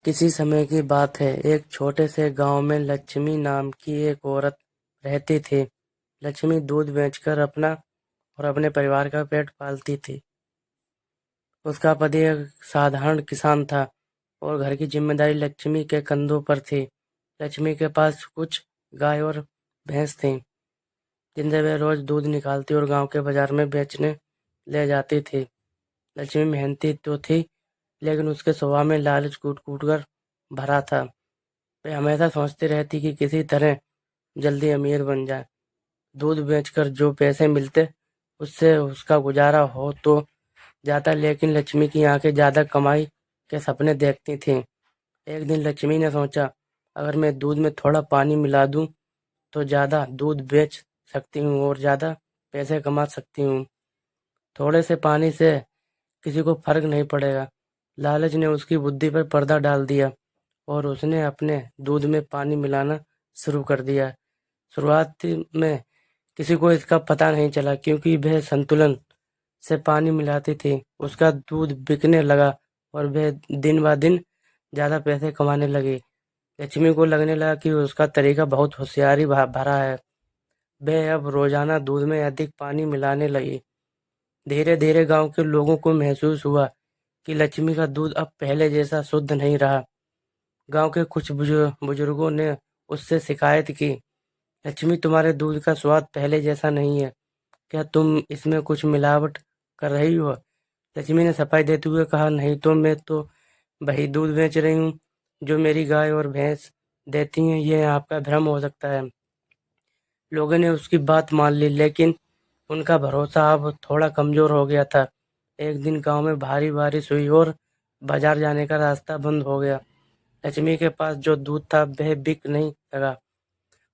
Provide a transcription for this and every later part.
किसी समय की बात है। एक छोटे से गांव में लक्ष्मी नाम की एक औरत रहती थी। लक्ष्मी दूध बेचकर अपना और अपने परिवार का पेट पालती थी। उसका पति एक साधारण किसान था और घर की जिम्मेदारी लक्ष्मी के कंधों पर थी। लक्ष्मी के पास कुछ गाय और भैंस थीं, जिनसे वह रोज दूध निकालती और गांव के बाजार में बेचने ले जाती थी। लक्ष्मी मेहनती तो थी, लेकिन उसके स्वभाव में लालच कूट कूट कर भरा था। वह हमेशा सोचती रहती कि किसी तरह जल्दी अमीर बन जाए। दूध बेचकर जो पैसे मिलते उससे उसका गुजारा हो तो जाता, लेकिन लक्ष्मी की आंखें ज़्यादा कमाई के सपने देखती थीं। एक दिन लक्ष्मी ने सोचा, अगर मैं दूध में थोड़ा पानी मिला दूं तो ज़्यादा दूध बेच सकती हूँ और ज़्यादा पैसे कमा सकती हूँ। थोड़े से पानी से किसी को फर्क नहीं पड़ेगा। लालच ने उसकी बुद्धि पर पर्दा डाल दिया और उसने अपने दूध में पानी मिलाना शुरू कर दिया। शुरुआत में किसी को इसका पता नहीं चला, क्योंकि वह संतुलन से पानी मिलाती थी। उसका दूध बिकने लगा और वह दिन ब दिन ज़्यादा पैसे कमाने लगी। लक्ष्मी को लगने लगा कि उसका तरीका बहुत होशियारी भरा है। वह अब रोजाना दूध में अधिक पानी मिलाने लगी। धीरे धीरे गांव के लोगों को महसूस हुआ कि लक्ष्मी का दूध अब पहले जैसा शुद्ध नहीं रहा। गांव के कुछ बुजुर्गों ने उससे शिकायत की, लक्ष्मी, तुम्हारे दूध का स्वाद पहले जैसा नहीं है। क्या तुम इसमें कुछ मिलावट कर रही हो? लक्ष्मी ने सफाई देते हुए कहा, नहीं तो मैं तो वही दूध बेच रही हूँ जो मेरी गाय और भैंस देती हैं। यह आपका भ्रम हो सकता है। लोगों ने उसकी बात मान ली, लेकिन उनका भरोसा अब थोड़ा कमजोर हो गया था। एक दिन गांव में भारी बारिश हुई और बाजार जाने का रास्ता बंद हो गया। लक्ष्मी के पास जो दूध था वह बिक नहीं लगा।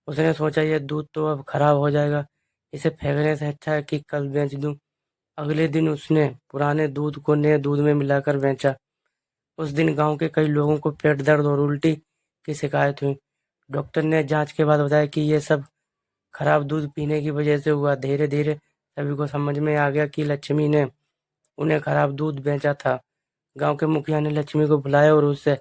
उसने सोचा, यह दूध तो अब खराब हो जाएगा, इसे फेंकने से अच्छा है कि कल बेच दूं। अगले दिन उसने पुराने दूध को नए दूध में मिलाकर बेचा। उस दिन गांव के कई लोगों को पेट दर्द और उल्टी की शिकायत हुई। डॉक्टर ने जांच के बाद बताया कि यह सब खराब दूध पीने की वजह से हुआ। धीरे धीरे सभी को समझ में आ गया कि लक्ष्मी ने उन्हें खराब दूध बेचा था। गांव के मुखिया ने लक्ष्मी को बुलाया और उससे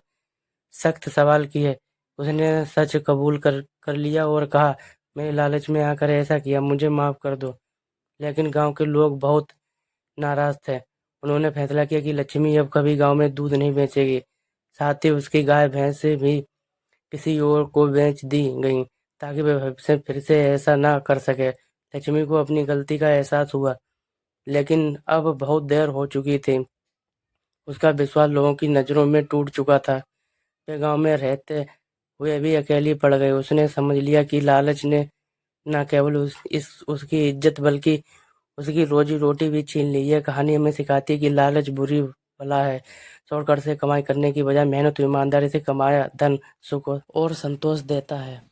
सख्त सवाल किए। उसने सच कबूल कर लिया और कहा, मैंने लालच में आकर ऐसा किया, मुझे माफ कर दो। लेकिन गांव के लोग बहुत नाराज थे। उन्होंने फैसला किया कि लक्ष्मी अब कभी गांव में दूध नहीं बेचेगी। साथ ही उसकी गाय भैंसे भी किसी और को बेच दी गईं, ताकि वे भविष्य में फिर से ऐसा ना कर सके। लक्ष्मी को अपनी गलती का एहसास हुआ, लेकिन अब बहुत देर हो चुकी थी। उसका विश्वास लोगों की नज़रों में टूट चुका था। वे गांव में रहते हुए भी अकेली पड़ गई। उसने समझ लिया कि लालच ने न केवल उसकी इज्जत बल्कि उसकी रोजी रोटी भी छीन ली। यह कहानी हमें सिखाती है कि लालच बुरी बला है। शॉर्टकट से कमाई करने की बजाय मेहनत और ईमानदारी से कमाया धन सुख और संतोष देता है।